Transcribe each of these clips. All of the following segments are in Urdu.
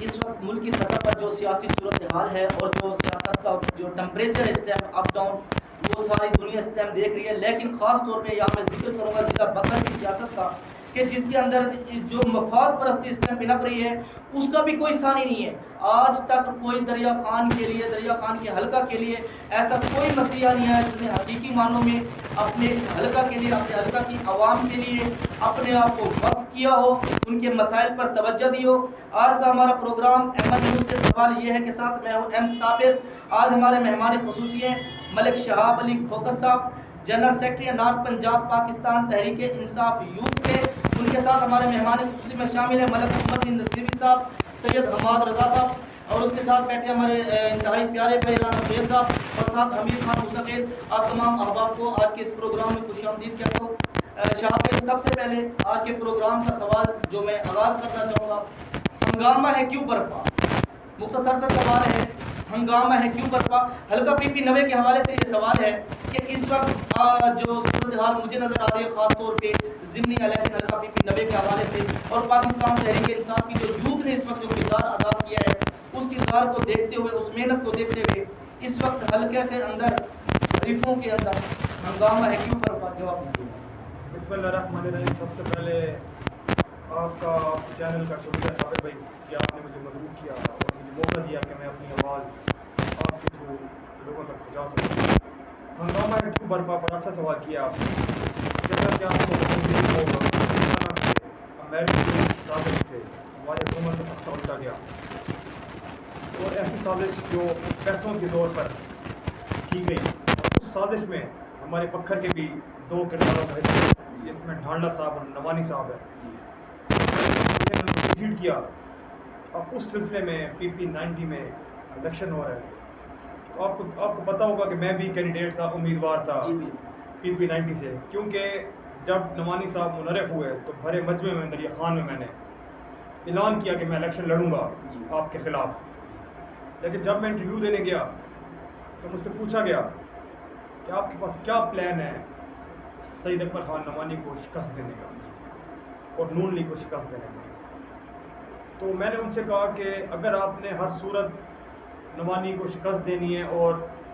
اس وقت ملک کی سطح پر جو سیاسی صورتحال ہے اور جو سیاست کا جو ٹمپریچر اس ٹائم اپ ڈاؤن وہ ساری دنیا اس ٹائم دیکھ رہی ہے، لیکن خاص طور پہ یہاں میں ذکر کروں گا ضلع بکر کی سیاست کا کہ جس کے اندر جو مفاد پرستی اس ٹائم پنپ رہی ہے اس کا بھی کوئی ثانی نہیں ہے۔ آج تک کوئی دریا خان کے لیے، دریا خان کے حلقہ کے لیے ایسا کوئی مسیح نہیں آیا جس نے حقیقی معنوں میں اپنے حلقہ کے لیے، اپنے حلقہ کی عوام کے لیے اپنے آپ کو وقف کیا ہو، ان کے مسائل پر توجہ دی ہو۔ آج کا ہمارا پروگرام احمد نیوز سے سوال یہ ہے کہ ساتھ میں ہوں ایم صابر۔ آج ہمارے مہمان خصوصی ہیں ملک شہاب علی کھوکر صاحب، general secretary north Punjab Pakistan Tehreek Insaf youth کے۔ ان کے ساتھ ہمارے مہمان خصوصی میں شامل ہیں ملک محمد بن نصیری صاحب، سید حماد رضا صاحب، اور اس کے ساتھ بیٹھے ہمارے انتہائی پیارے بحران فیض صاحب، اور ساتھ امیر خان مستقل۔ آپ تمام احباب کو آج کے اس پروگرام میں خوش آمدید کہتا ہوں۔ شہاب بھائی، سب سے پہلے آج کے پروگرام کا سوال جو میں آغاز کرنا چاہوں گا، ہنگامہ ہے کیوں برپا؟ مختصر سا سوال ہے، ہنگامہ ہے کیوں برپا؟ حلقہ پی پی 90 کے حوالے سے یہ سوال ہے کہ اس وقت جو صورتحال مجھے نظر آ رہی ہے خاص طور پہ ضمنی الیکشن حلقہ پی پی 90 کے حوالے سے، اور پاکستان تحریک انصاف کی جو یوتھ نے اس وقت جو کردار ادا کیا ہے اس کردار کو دیکھتے ہوئے، اس محنت کو دیکھتے ہوئے اس وقت حلقے کے اندر، حریفوں کے اندر ہنگامہ ہے کیوں برپا؟ جواب دیجیے۔ بسم اللہ الرحمن الرحیم۔ سب سے پہلے آپ کا چینل کا شکریہ صابر بھائی کہ آپ نے مجھے مدعو کیا اور مجھے موقع دیا کہ میں اپنی آواز آپ کے تھرو لوگوں تک پہنچا سکوں۔ ہنگامہ ہے کیوں برپا پر اچھا سوال کیا آپ نے۔ جیسا کہ آپ کو ہوگا امریکی سازش سے ہماری حکومت کا تختہ الٹا گیا، اور ایسی سازش جو پیسوں کے طور پر کی گئی، اور اس سازش میں ہمارے پکھر کے بھی دو کرداروں کا حصہ، جس میں ڈھانڈا صاحب اور نوانی صاحب ہے، انہوں نے وزٹ کیا۔ اب اس سلسلے میں پی پی 90 میں الیکشن ہو رہا ہے۔ آپ کو پتہ ہوگا کہ میں بھی کینڈیڈیٹ تھا، امیدوار تھا پی پی 90 سے، کیونکہ جب نوانی صاحب منحرف ہوئے تو بھرے مجمع میں دریا خان میں نے اعلان کیا کہ میں الیکشن لڑوں گا آپ کے خلاف۔ لیکن جب میں انٹرویو دینے گیا تو مجھ سے پوچھا گیا کہ آپ کے پاس کیا پلان ہے سید اکبر خان نعمانی کو شکست دینے کا اور نون لیگ کو شکست دینے کا۔ تو میں نے ان سے کہا کہ اگر آپ نے ہر صورت نعمانی کو شکست دینی ہے اور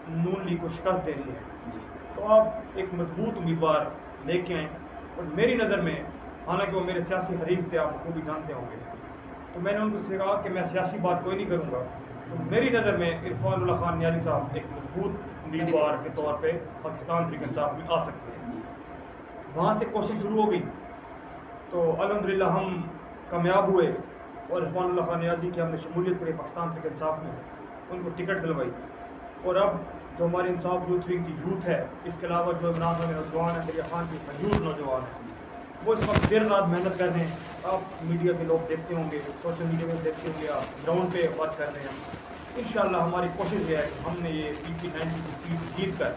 نون لیگ کو شکست دینی ہے تو آپ ایک مضبوط امیدوار لے کے آئیں۔ اور میری نظر میں، حالانکہ وہ میرے سیاسی حریف تھے، آپ کو بھی جانتے ہوں گے، تو میں نے ان سے کہا کہ میں سیاسی بات کوئی نہیں کروں گا، تو میری نظر میں عرفان اللہ خان نیازی صاحب ایک مضبوط امیدوار کے طور پہ پاکستان تحریک انصاف میں آ سکتے ہیں۔ وہاں سے کوشش شروع ہو گئی تو الحمدللہ ہم کامیاب ہوئے، اور عرفان اللہ خان نیازی کی ہم نے شمولیت کری پاکستان تحریک انصاف میں، ان کو ٹکٹ دلوائی۔ اور اب جو ہماری انصاف یوتھ ونگ کی یوتھ ہے، اس کے علاوہ جو عمران خان کے نوجوان ہیں، دریا خان کے مشہور نوجوان ہیں، وہ اس وقت دیر رات محنت کر رہے ہیں۔ آپ میڈیا کے لوگ دیکھتے ہوں گے، سوشل میڈیا میں دیکھتے ہوں گے، آپ گراؤنڈ پہ بات کر رہے ہیں۔ انشاءاللہ ہماری کوشش یہ ہے کہ ہم نے یہ پی پی 90 کی سیٹ جیت کر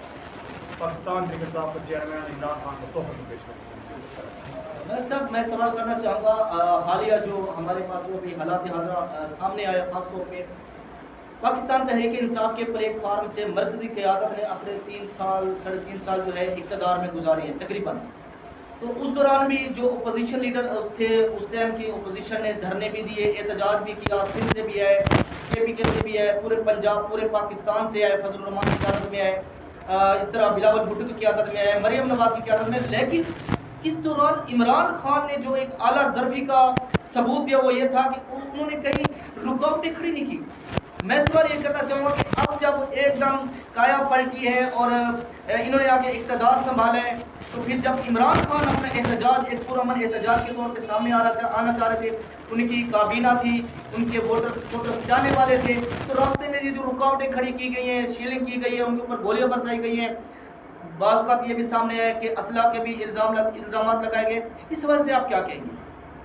پاکستان تحریک انصاف کے چیئرمین عمران خان کو تحفہ پیش کریں۔ ملک صاحب، میں سوال کرنا چاہوں گا، حالیہ جو ہمارے پاس وہ بھی حالات حاضرہ سامنے آئے، خاص طور پہ پاکستان تحریک انصاف کے پلیٹ فارم سے مرکزی قیادت نے اپنے 3 سال 3.5 سال جو ہے اقتدار میں گزارے ہیں تقریباً۔ تو اس دوران بھی جو اپوزیشن لیڈر تھے اس ٹائم کی اپوزیشن نے دھرنے بھی دیے، احتجاج بھی کیا، سندھ سے بھی آئے، کے پی کے سے بھی آئے، پورے پنجاب پورے پاکستان سے آئے، فضل الرحمان کی قیادت میں آئے، اس طرح بلاول بھٹو کی قیادت میں آئے، مریم نواز کی قیادت میں۔ لیکن اس دوران عمران خان نے جو ایک اعلیٰ ظرفی کا ثبوت دیا وہ یہ تھا کہ انہوں نے کہیں رکاوٹیں کھڑی نہیں کی۔ میں سوال یہ کرنا چاہوں گا کہ اب جب ایک دم کایا پلٹی ہے اور انہوں نے آگے اقتدار سنبھالا ہے، تو پھر جب عمران خان اپنا احتجاج ایک پرامن احتجاج کے طور پہ سامنے آنا چاہ رہے تھے، ان کی کابینہ تھی، ان کے ووٹرز جانے والے تھے، تو راستے میں یہ جو رکاوٹیں کھڑی کی گئی ہیں، شیلنگ کی گئی ہے، ان کے اوپر گولیاں برسائی گئی ہیں، بعض اوقات یہ بھی سامنے آیا کہ اسلحہ کے بھی الزامات لگائے گئے، اس وجہ سے آپ کیا کہیں گے؟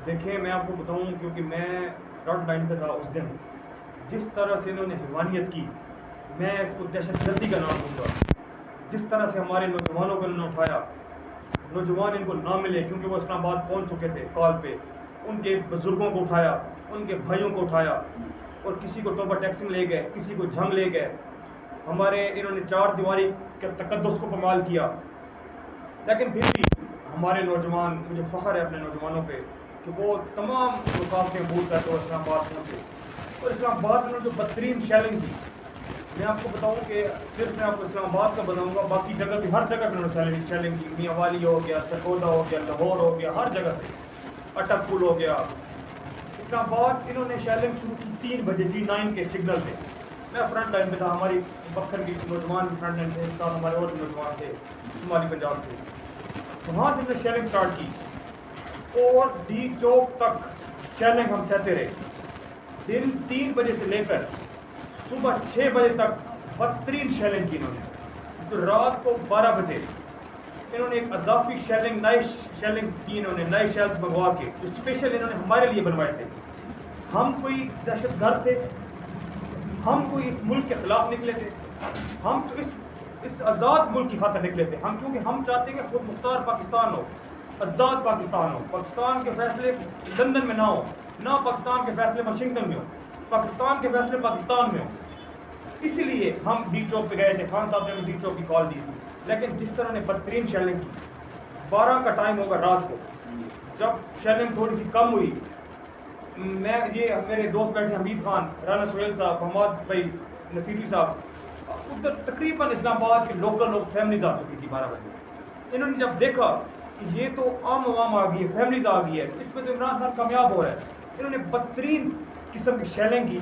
دیکھیں، میں آپ کو بتاؤں، کیونکہ میں فرنٹ لائن پہ تھا اس دن، جس طرح سے انہوں نے حیوانیت کی، میں اس کو دہشت گردی کا نام دوں گا۔ جس طرح سے ہمارے نوجوانوں کو انہوں نے اٹھایا، نوجوان ان کو نہ ملے کیونکہ وہ اسلام آباد پہنچ چکے تھے کال پہ، ان کے بزرگوں کو اٹھایا، ان کے بھائیوں کو اٹھایا، اور کسی کو توبہ ٹیکسنگ لے گئے، کسی کو جھنگ لے گئے، ہمارے انہوں نے 4 دیواری کے تقدس کو پامال کیا۔ لیکن پھر بھی ہمارے نوجوان، مجھے فخر ہے اپنے نوجوانوں پہ کہ وہ تمام رکاوٹیں عبور کر کے اسلام آباد پہنچے۔ اور اسلام آباد میں جو بدترین شیلنگ کی، میں آپ کو بتاؤں کہ صرف میں آپ کو اسلام آباد کا بتاؤں گا، باقی جگہ بھی ہر جگہ پہ انہوں نے شیلنگ کی، میاں والی ہو گیا، سرگودا ہو گیا، لاہور ہو گیا، ہر جگہ سے اٹک پل ہو گیا، اسلام آباد انہوں نے شیلنگ شروع کی 3 بجے G9 کے سگنل سے. میں فرنٹ لائن پہ تھا، ہماری بکھر کی نوجوان فرنٹ لائن تھے، ساتھ ہمارے اور بھی نوجوان تھے شمالی پنجاب سے. وہاں سے ہم نے شیلنگ سٹارٹ کی اور ڈی چوک تک شیلنگ ہم سہتے رہے. دن 3 بجے سے لے کر صبح 6 بجے تک بدترین شیلنگ کی انہوں نے. تو رات کو 12 بجے انہوں نے ایک اضافی شیلنگ، نئی شیلنگ کی، انہوں نے نئے شیلز منگوا کے جو اسپیشل انہوں نے ہمارے لیے بنوائے تھے. ہم کوئی دہشت گرد تھے؟ ہم کوئی اس ملک کے خلاف نکلے تھے؟ ہم تو اس آزاد ملک کی خاطر نکلے تھے. ہم کیونکہ ہم چاہتے ہیں کہ خود مختار پاکستان ہو، آزاد پاکستان ہو، پاکستان کے فیصلے لندن میں نہ ہو، نہ پاکستان کے فیصلے واشنگٹن میں ہو، پاکستان کے فیصلے پاکستان میں ہو. اسی لیے ہم ڈی چوک پہ گئے تھے. خان صاحب نے ہمیں ڈی چوک کی کال دی تھی. لیکن جس طرح نے بدترین شیلنگ کی، 12 کا ٹائم ہوگا رات کو، جب شیلنگ تھوڑی سی کم ہوئی، میں یہ میرے دوست بیٹھے حمید خان، رانا سہیل صاحب، حماد بھائی، نصیری صاحب، ادھر تقریباً اسلام آباد کے لوکل لوگ فیملیز آ چکی تھی 12 بجے. انہوں نے جب دیکھا کہ یہ تو عام عوام آ گئی ہے، فیملیز آ گئی ہے، اس میں تو عمران خان کامیاب ہو رہا ہے، انہوں نے بدترین قسم کی شیلنگ کی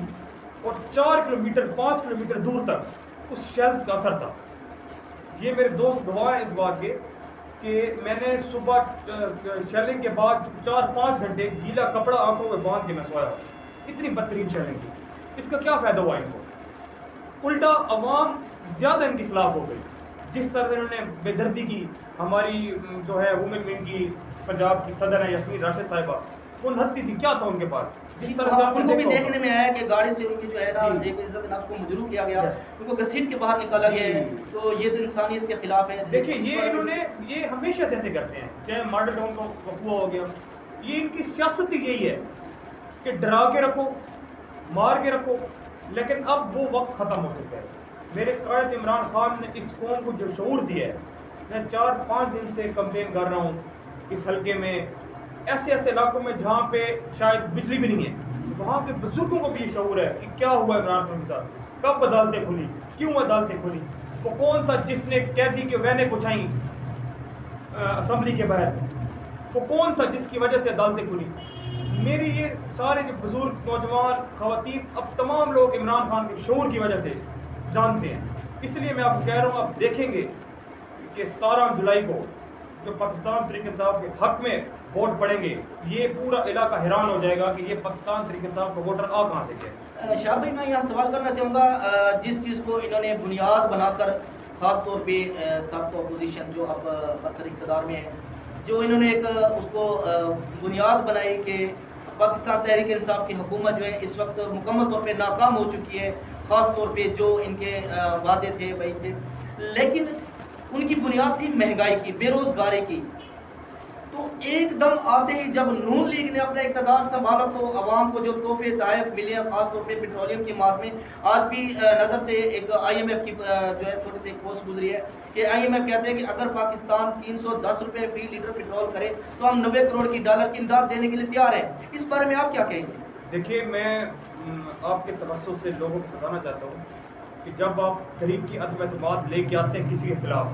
اور 4 کلومیٹر 5 کلومیٹر دور تک اس شیلز کا اثر تھا. یہ میرے دوست گواہ ہیں اس بات کے کہ میں نے صبح شیلنگ کے بعد 4-5 گھنٹے گیلا کپڑا آنکھوں میں باندھ کے میں سویا. اتنی بدترین شیلنگ کی. اس کا کیا فائدہ ہوا ان کو؟ الٹا عوام زیادہ ان کے خلاف ہو گئی. جس طرح سے انہوں نے بے دردی کی، ہماری جو ہے وومن ونگ کی پنجاب کی صدر ہیں یاسمین راشد صاحبہ، وہ نہتی تھی، کیا تھا ان کے پاس؟ جس طرح سے ان کو بھی دیکھنے میں آیا کہ گاڑی سے ان کی جو ہے نا ایک عزت نفس کو مجروح کیا گیا، ان کو گھسیٹ کے باہر نکالا گیا ہے. تو یہ تو انسانیت کے خلاف ہے. دیکھیں یہ ہمیشہ سے ایسے کرتے ہیں، چاہے ماڈل ٹاؤن کا وقوع ہو گیا، یہ ان کی سیاست ہی یہی ہے کہ ڈرا کے رکھو، مار کے رکھو. لیکن اب وہ وقت ختم ہو چکا ہے. میرے قائد عمران خان نے اس قوم کو جو شعور دیا ہے، میں 4-5 دن سے کمپین کر رہا ہوں اس حلقے میں، ایسے علاقوں میں جہاں پہ شاید بجلی بھی نہیں ہے، وہاں کے بزرگوں کو بھی یہ شعور ہے کہ کیا ہوا عمران خان کے ساتھ، کب عدالتیں کھلی، کیوں عدالتیں کھلی، وہ کون تھا جس نے قیدی کے وینے پہنچائیں اسمبلی کے باہر، وہ کون تھا جس کی وجہ سے عدالتیں کھلی. میری یہ سارے جو بزرگ نوجوان خواتین اب تمام لوگ عمران خان کے شعور کی وجہ سے جانتے ہیں. اس لیے میں آپ کو کہہ رہا ہوں، آپ دیکھیں گے کہ 17 جولائی کو جو پاکستان تحریک انصاف کے حق میں ووٹ پڑیں گے، یہ پورا علاقہ حیران ہو جائے گا کہ یہ پاکستان تحریک انصاف کا ووٹر آ کہاں سے گیا. شاہ بھائی میں یہاں سوال کرنا چاہوں گا، جس چیز کو انہوں نے بنیاد بنا کر خاص طور پہ سب اپوزیشن جو اب برسر اقتدار میں ہے، جو انہوں نے ایک اس کو بنیاد بنائی کہ پاکستان تحریک انصاف کی حکومت جو ہے اس وقت مکمل طور پہ ناکام ہو چکی ہے، خاص طور پہ جو ان کے وعدے تھے وہی تھے. لیکن ان کی بنیاد تھی مہنگائی کی، بے روزگاری کی. تو ایک دم آتے ہی جب نون لیگ نے اپنا اقتدار سنبھالا تو عوام کو جو تحفے تحائف ملے ہیں، خاص طور پہ پیٹرولیم کی ماد میں، آج بھی نظر سے ایک IMF کی جو ہے تھوڑی سی ایک پوسٹ گزری ہے کہ IMF کہتے ہیں کہ اگر پاکستان 310 روپے فی لیٹر پیٹرول کرے تو ہم 90 کروڑ کی ڈالر کی امداد دینے کے لیے تیار ہیں. اس بارے میں آپ کیا کہیں گے؟ دیکھیے، میں آپ کے توسط سے لوگوں کو بتانا چاہتا ہوں کہ جب آپ غریب کی عدم اعتماد لے کے آتے ہیں کسی کے خلاف،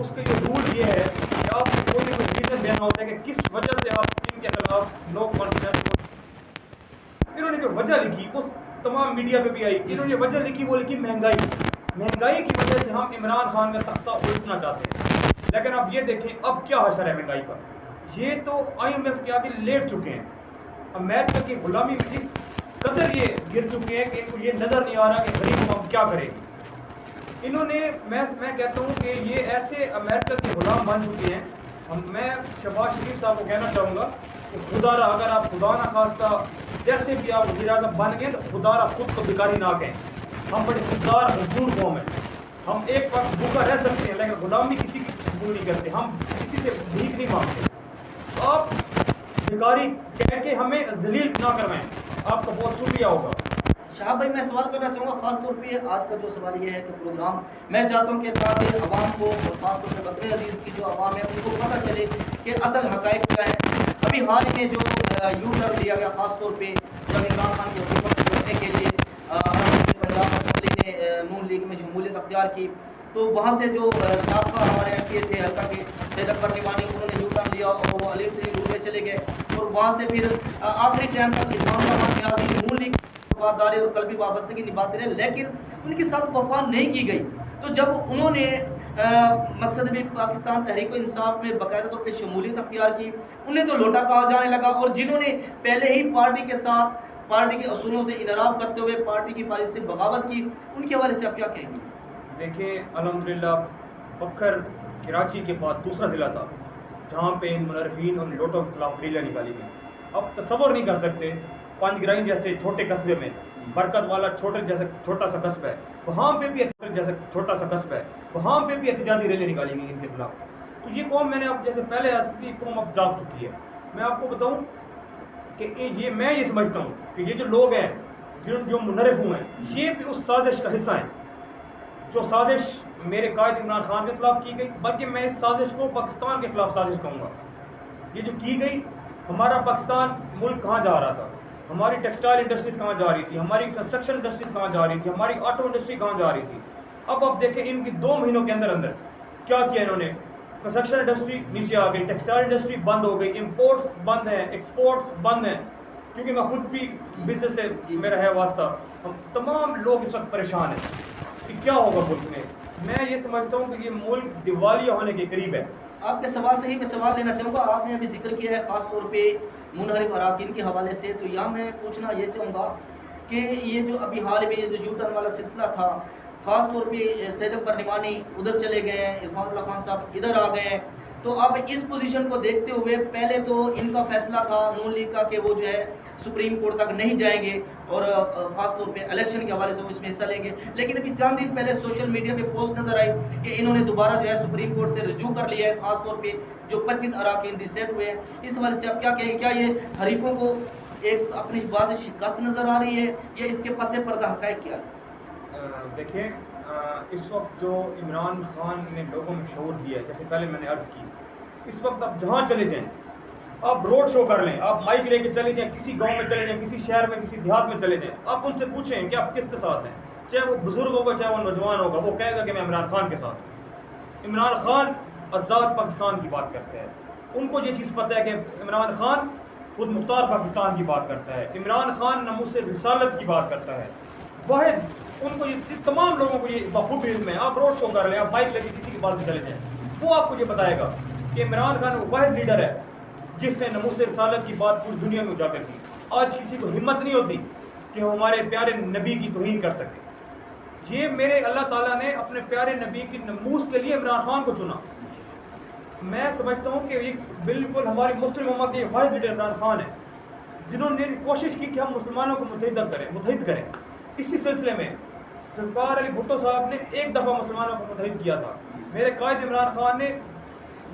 اس کا یہ رول یہ ہے کہ آپ کو کوئی نہ کوئی ریزن دینا ہوتا ہے کہ کس وجہ سے آپ ان کے خلاف نو کانفیڈنس. انہوں نے جو وجہ لکھی وہ تمام میڈیا پہ بھی آئی. انہوں نے وجہ لکھی، وہ لکھی مہنگائی کی وجہ سے ہم عمران خان کا تختہ الٹنا چاہتے ہیں. لیکن آپ یہ دیکھیں اب کیا حشر ہے مہنگائی کا. یہ تو IMF کے آگے لیٹ چکے ہیں. امریکہ کی غلامی میں اس قدر یہ گر چکے ہیں کہ ان کو یہ نظر نہیں آ رہا کہ غریب قوم کیا کرے گی. انہوں نے میں کہتا ہوں کہ یہ ایسے امریکہ کے غلام بن چکے ہیں. میں شہباز شریف صاحب کو کہنا چاہوں گا کہ خدا را اگر آپ خدا نہ خواستہ جیسے بھی آپ وزیر اعظم بن گئے تو خدا را خود کو بھکاری نہ کہیں. ہم بڑے خوددار مزدور قوم ہیں. ہم ایک وقت بھوکا رہ سکتے ہیں لیکن غلامی کسی کی قبول نہیں کرتے. ہم کسی سے بھیک نہیں مانگتے. آپ بھکاری کہہ کے ہمیں ذلیل نہ کروائیں. آپ کا بہت شکریہ ہوگا. شہاب بھائی میں سوال کرنا چاہوں گا، خاص طور پہ آج کا جو سوال یہ ہے کہ پروگرام میں چاہتا ہوں کہ تاکہ عوام کو اور خاص طور پہ بطن عزیز کی جو عوام ہے ان کو پتہ چلے کہ اصل حقائق کیا ہے. ابھی حال میں جو یو ٹرن لیا گیا، خاص طور پہ جب عمران خان کی حکومت اختیار کی. تو وہاں سے جو سابقہ ہمارے ایم پی تھے حلقہ کے سید اکبر نعمانی, انہوں نے یو ٹرن لیا اور وہ علی روٹ میں چلے گئے, اور وہاں سے پھر آخری ٹائم تک امام محمد نیازی نون لیگ وفاداری اور قلبی وابستگی نبھاتے رہے, لیکن ان کے ساتھ وفا نہیں کی گئی. تو جب انہوں نے مقصد بھی پاکستان تحریک انصاف میں باقاعدہ طور پہ شمولیت اختیار کی, انہیں تو لوٹا کہا جانے لگا, اور جنہوں نے پہلے ہی پارٹی کے ساتھ پارٹی کے اصولوں سے انحراف کرتے ہوئے پارٹی کی پالیسی سے بغاوت کی, ان کے حوالے سے آپ کیا کہیں گے؟ دیکھیں الحمدللہ پکھر کراچی کے بعد دوسرا ضلع تھا جہاں پہ ان منحرفین اور لوٹوں کے خلاف ریلیاں نکالی گئی. اب تصور نہیں کر سکتے پانچ گرائن جیسے چھوٹے قصبے میں, برکت والا چھوٹا سا قصبہ ہے, وہاں پہ بھی جیسے چھوٹا سا قصبہ ہے, وہاں پہ بھی احتجاجی ریلیاں نکالی گئی ان کے خلاف. تو یہ قوم میں نے اب جیسے پہلے عرض کی, قوم اب جاگ چکی ہے. میں آپ کو بتاؤں کہ میں یہ سمجھتا ہوں کہ یہ جو لوگ ہیں جو منحرف ہوئے ہیں, یہ بھی اس سازش کا حصہ ہیں جو سازش میرے قائد عمران خان کے خلاف کی گئی, بلکہ میں اس سازش کو پاکستان کے خلاف سازش کہوں گا. یہ جو کی گئی, ہمارا پاکستان ملک کہاں جا رہا تھا, ہماری ٹیکسٹائل انڈسٹریز کہاں جا رہی تھی, ہماری کنسٹرکشن انڈسٹریز کہاں جا رہی تھی, ہماری آٹو انڈسٹری کہاں جا رہی تھی. اب آپ دیکھیں ان کی 2 مہینوں کے اندر کیا کیا انہوں نے. کنسٹرکشن انڈسٹری نیچے آ گئی, ٹیکسٹائل انڈسٹری بند ہو گئی, امپورٹس بند ہیں, ایکسپورٹس بند ہیں, کیونکہ میں خود بھی بزنس سے میرا ہے واسطہ. ہم تمام لوگ اس وقت پریشان ہیں کہ کیا ہوگا ملک میں. میں یہ سمجھتا ہوں کہ یہ ملک دیوالیہ ہونے کے قریب ہے. آپ کے سوال سے ہی میں سوال لینا چاہوں گا, آپ نے ابھی ذکر کیا ہے خاص طور پہ منحرف اراکین کے حوالے سے, تو یہاں میں پوچھنا یہ چاہوں گا کہ یہ جو ابھی حال میں یہ جو یو ٹرن والا سلسلہ تھا, خاص طور پہ سید اکبر نعمانی ادھر چلے گئے ہیں, عرفان اللہ خان صاحب ادھر آ گئے ہیں, تو اب اس پوزیشن کو دیکھتے ہوئے پہلے تو ان کا فیصلہ تھا نون لیگ کا کہ وہ جو ہے سپریم کورٹ تک نہیں جائیں گے اور خاص طور پہ الیکشن کے حوالے سے وہ اس میں حصہ لیں گے, لیکن ابھی چند دن پہلے سوشل میڈیا پہ پوسٹ نظر آئی کہ انہوں نے دوبارہ جو ہے سپریم کورٹ سے رجوع کر لیا ہے, خاص طور پہ جو 25 اراکین ریسیٹ ہوئے ہیں. اس حوالے سے آپ کیا کہیں, کیا یہ حریفوں کو ایک اپنی بات سے شکست نظر آ رہی ہے یا اس کے پس پردہ حقائق کیا ہے؟ دیکھیں اس وقت جو عمران خان نے لوگوں میں شعور دیا ہے, جیسے پہلے میں نے عرض کی, اس وقت آپ جہاں چلے جائیں, آپ روڈ شو کر لیں, آپ مائک لے کے چلے جائیں, کسی گاؤں میں چلے جائیں, کسی شہر میں, کسی دیہات میں چلے جائیں, آپ ان سے پوچھیں کہ آپ کس کے ساتھ ہیں, چاہے وہ بزرگ ہوگا چاہے وہ نوجوان ہوگا, وہ کہے گا کہ میں عمران خان کے ساتھ ہوں. عمران خان آزاد پاکستان کی بات کرتے ہیں, ان کو یہ چیز پتہ ہے کہ عمران خان خود مختار پاکستان کی بات کرتا ہے, عمران خان ناموس رسالت کی بات کرتا ہے. واحد ان کو یہ تمام لوگوں کو یہ بخوبی علم ہے. آپ روڈ شو کر لیں, آپ بائک لے کے کسی کی بات میں چلے جائیں, وہ آپ کو یہ بتائے گا کہ عمران خان واحد لیڈر ہے جس نے ناموس رسالت کی بات پوری دنیا میں اجاگر کی. آج کسی کو ہمت نہیں ہوتی کہ وہ ہمارے پیارے نبی کی توہین کر سکے. یہ میرے اللہ تعالیٰ نے اپنے پیارے نبی کی ناموس کے لیے عمران خان کو چنا. میں سمجھتا ہوں کہ یہ بالکل ہماری مسلم امت کے واحد لیڈر عمران خان ہے جنہوں نے کوشش کی کہ ہم مسلمانوں کو متحد کریں. اسی سلسلے میں ذوالفقار علی بھٹو صاحب نے ایک دفعہ مسلمانوں کو متحد کیا تھا. میرے قائد عمران خان نے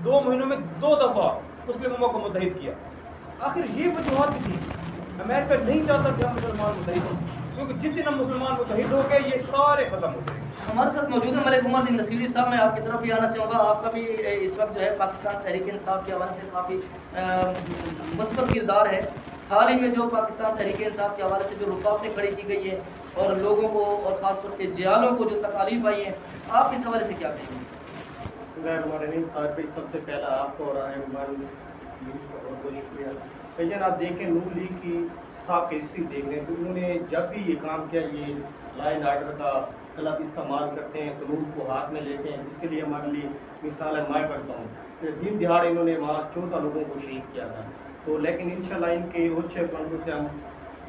2 مہینوں میں 2 دفعہ مسلم امت کو متحد کیا. آخر یہ وجوہات تھی. امریکہ نہیں چاہتا کہ ہم مسلمان متحد ہوں, کیونکہ جس دن ہم مسلمان متحد ہو گئے یہ سارے ختم ہو گئے. ہمارے ساتھ موجود ہے ملک عمر الدین نصیری صاحب. میں آپ کی طرف بھی آنا چاہوں گا, آپ کا بھی اس وقت جو ہے پاکستان تحریک انصاف کے حوالے سے کافی مثبت کردار ہے. حال ہی میں جو پاکستان تحریک انصاف کے حوالے سے جو رکاوٹیں کھڑی کی گئی ہیں اور لوگوں کو اور خاص طور پہ جیالوں کو جو تکالیف آئی ہیں, آپ اس حوالے سے کیا کہیں گے؟ سب سے پہلا آپ کو اور بہت بہت شکریہ. لیکن آپ دیکھیں نون لیگ کی سابقہ ہسٹری دیکھ لیں تو انہوں نے جب بھی یہ کام کیا, یہ لا اینڈ آرڈر کا غلط استعمال کرتے ہیں, قانون کو ہاتھ میں لیتے ہیں, جس کے لیے ہمارے لیے مثال ہے. میں کرتا ہوں دن دہاڑ انہوں نے وہاں 14 لوگوں کو شہید کیا تھا. تو لیکن انشاءاللہ ان کے اچھے پنڈوں سے ہم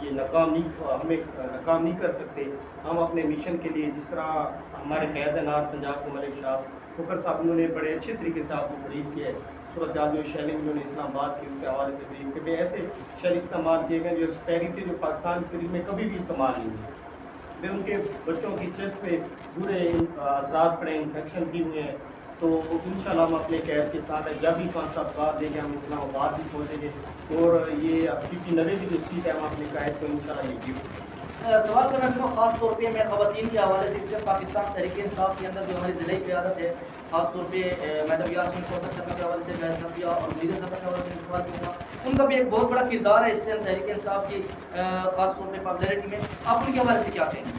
یہ ناکام نہیں کر سکتے. ہم اپنے مشن کے لیے جس طرح ہمارے قائد نار پنجاب کو ملک شاہ فخر صاحب انہوں نے بڑے اچھے طریقے سے آپ کو بریف کیا ہے. صورت جات جو شیلنگ انہوں نے اسلام آباد کے اس کے حوالے سے بریف کہ ایسے شہر استعمال کیے گئے جو ایکسپائری تھے, جو پاکستان فریج میں کبھی بھی استعمال نہیں ہوئے. میں ان کے بچوں کی چیسٹ پہ برے اثرات پڑے, انفیکشن کی ہوئے ہیں. تو انشاءاللہ ہم اپنے قید کے ساتھ ہیں. جب بھی 5 سال بعد دیں گے ہم اسلام آباد بھی پہنچیں گے, اور یہ اب کی 90 کی جو سیٹ ہے ہم اپنے قید کو انشاءاللہ یہ گفٹ. سوال کرنا چاہوں گا خاص طور پہ میں خواتین کے حوالے سے, اس لیے پاکستان تحریک انصاف کے اندر جو ہماری ضلعی قیادت ہے, خاص طور پہ میڈم یاسمین کوثر صاحب کے حوالے سے, میں صفیہ اور مریضہ صاحب کے حوالے سے سوال کروں گا. ان کا بھی ایک بہت بڑا کردار ہے اس ٹائم تحریک انصاف کی خاص طور پہ پاپولرٹی میں. آپ ان کے حوالے سے کیا کہیں گے؟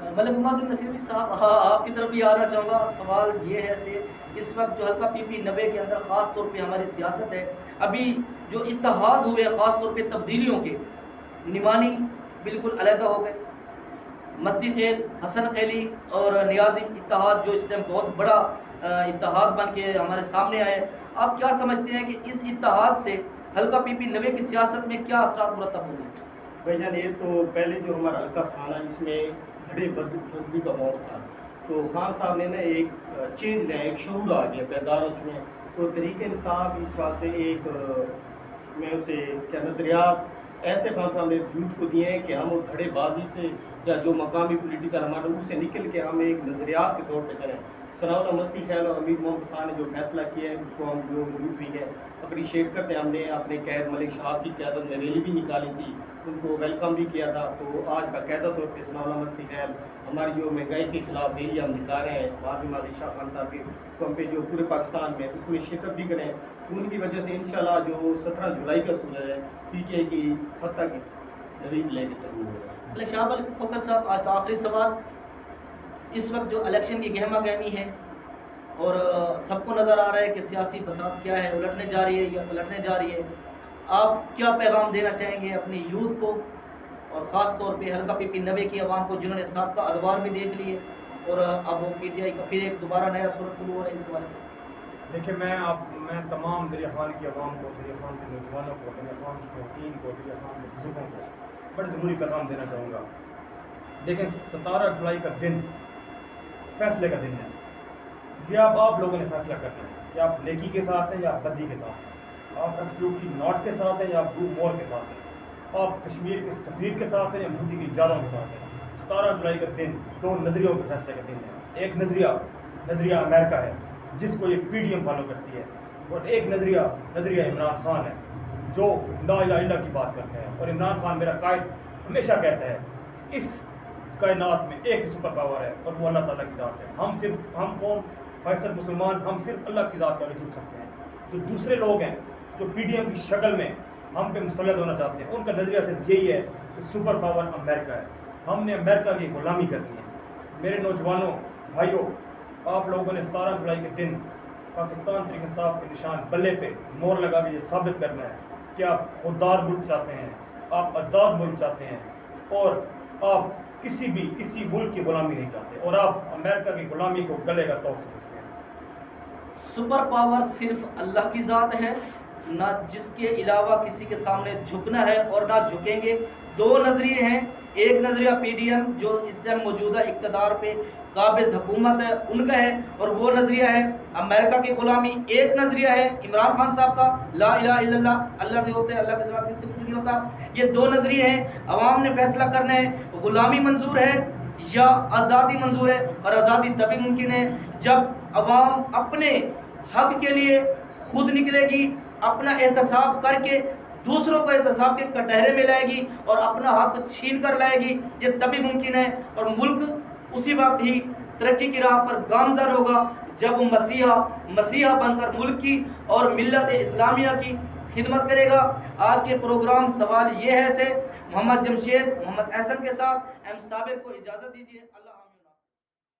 ملک محمد النصیری صاحب آپ کی طرف بھی آنا چاہوں گا. سوال یہ ہے سے اس وقت جو حلقہ PP90 کے اندر خاص طور پہ ہماری سیاست ہے, ابھی جو اتحاد ہوئے خاص طور پہ تبدیلیوں کے, نمانی بالکل علیحدہ ہو گئے, مستی خیل, حسن خیلی اور نیازی اتحاد جو اس ٹائم بہت بڑا اتحاد بن کے ہمارے سامنے آئے. آپ کیا سمجھتے ہیں کہ اس اتحاد سے حلقہ PP90 کی سیاست میں کیا اثرات مرتب ہوں گے؟ بھائی جان یہ تو پہلے جو ہمارا حلقہ تھا نا, اس میں بڑے بدبی کا موت تھا, تو خان صاحب نے نا ایک چینج لیا, ایک شعور آ گیا بیدار اس میں. تو تحریک انصاف اس واسطے ایک میں اسے کیا نظریات ایسے خان صاحب نے یوتھ کو دیے ہیں کہ ہم وہ دھڑے بازی سے یا جو مقامی پولیٹیکل ہمارے اس سے نکل کے ہم ایک نظریات کے طور پہ چلیں. ثناء اللہ مستی خیل اور امیر محمد خان نے جو فیصلہ کیا ہے اس کو ہم جو موجود ہوئی ہے اپریشیٹ کرتے ہیں. ہم نے اپنے قید ملک شہاب کی قیادت میں ریلی بھی نکالی تھی, ان کو ویلکم بھی کیا تھا. تو آج باقاعدہ طور پہ ثناء اللہ مستی خیل ہماری جو مہنگائی کے خلاف ریلی ہم نکال رہے ہیں, بعد میں شاہ خان صاحب کے ہم پہ جو پورے پاکستان میں اس میں شرکت بھی کریں. ان کی وجہ سے انشاءاللہ جو 17 جولائی کا سورج ہے PTI کی فتح کی نوید لے کے ضرور ہوگا. شاہ علی کھوکھر صاحب, آج کا آخری سوال. اس وقت جو الیکشن کی گہما گہمی ہے اور سب کو نظر آ رہا ہے کہ سیاسی فساد کیا ہے, الٹنے جا رہی ہے یا پلٹنے جا رہی ہے, آپ کیا پیغام دینا چاہیں گے اپنی یوتھ کو اور خاص طور پہ حلقہ PP90 کی عوام کو جنہوں نے سابقہ ادوار بھی دیکھ لیے اور اب وہ PTI کا پھر ایک دوبارہ نیا صورت طلوع ہو رہا ہے, اس حوالے سے؟ دیکھیں میں تمام دریا خان کی عوام کو, دریا خان کے نوجوانوں کو, دریا خان کی خواتین کو, دریا خان کے بزرگوں کو بڑے ضروری پیغام دینا چاہوں گا. دیکھیں 17 جولائی کا دن فیصلے کا دن ہے. یہ آپ لوگوں نے فیصلہ کرنا ہے کہ آپ نیکی کے ساتھ ہیں یا آپ بدی کے ساتھ ہیں, آپ ایبسلیوٹلی ناٹ کے ساتھ ہیں یا آپ گروپ مور کے ساتھ ہیں, آپ کشمیر کے سفیر کے ساتھ ہیں یا مودی کی جالوں کے ساتھ ہیں. 17 جولائی کا دن دو نظریوں کے فیصلے کا دن ہے. ایک نظریہ امریکہ ہے جس کو یہ PDM فالو کرتی ہے, اور ایک نظریہ عمران خان ہے جو لا الہ الا اللہ کی بات کرتے ہیں. اور عمران خان میرا قائد ہمیشہ کہتا ہے اس کائنات میں ایک ہی سپر پاور ہے اور وہ اللہ تعالیٰ کی ذات ہے. ہم کون فیصل مسلمان, ہم صرف اللہ کی ذات پر جھک سکتے ہیں. جو دوسرے لوگ ہیں جو PDM کی شکل میں ہم پہ مسلط ہونا چاہتے ہیں, ان کا نظریہ صرف یہی ہے کہ سپر پاور امریکہ ہے, ہم نے امریکہ کی غلامی کرنی ہے. میرے نوجوانوں بھائیوں, آپ لوگوں نے 17 جولائی کے دن پاکستان تحریک انصاف کے نشان بلے پہ مور لگا کے یہ ثابت کرنا ہے کہ آپ خوددار ملک چاہتے ہیں, آپ آزاد ملک چاہتے ہیں, اور آپ کسی ملک کی غلامی نہیں چاہتے, اور آپ امریکہ کی غلامی کو گلے کا توق سمجھتے ہیں. سپر پاور صرف اللہ کی ذات ہے, نہ جس کے علاوہ کسی کے سامنے جھکنا ہے اور نہ جھکیں گے. دو نظریے ہیں, ایک نظریہ PDM جو اس ٹائم موجودہ اقتدار پہ قابض حکومت ہے ان کا ہے, اور وہ نظریہ ہے امریکہ کی غلامی. ایک نظریہ ہے عمران خان صاحب کا, لا الہ الا اللہ, اللہ سے ہوتا ہے, اللہ کے سوا کسی سے کچھ نہیں ہوتا. یہ دو نظریے ہیں, عوام نے فیصلہ کرنا ہے غلامی منظور ہے یا آزادی منظور ہے. اور آزادی تبھی ممکن ہے جب عوام اپنے حق کے لیے خود نکلے گی, اپنا احتساب کر کے دوسروں کو احتساب کے کٹہرے میں لائے گی اور اپنا حق چھین کر لائے گی. یہ تبھی ممکن ہے, اور ملک اسی وقت ہی ترقی کی راہ پر گامزن ہوگا جب مسیحا بن کر ملک کی اور ملت اسلامیہ کی خدمت کرے گا. آج کے پروگرام سوال یہ ہے سے محمد جمشید محمد احسن کے ساتھ ایم صابر کو اجازت دیجیے.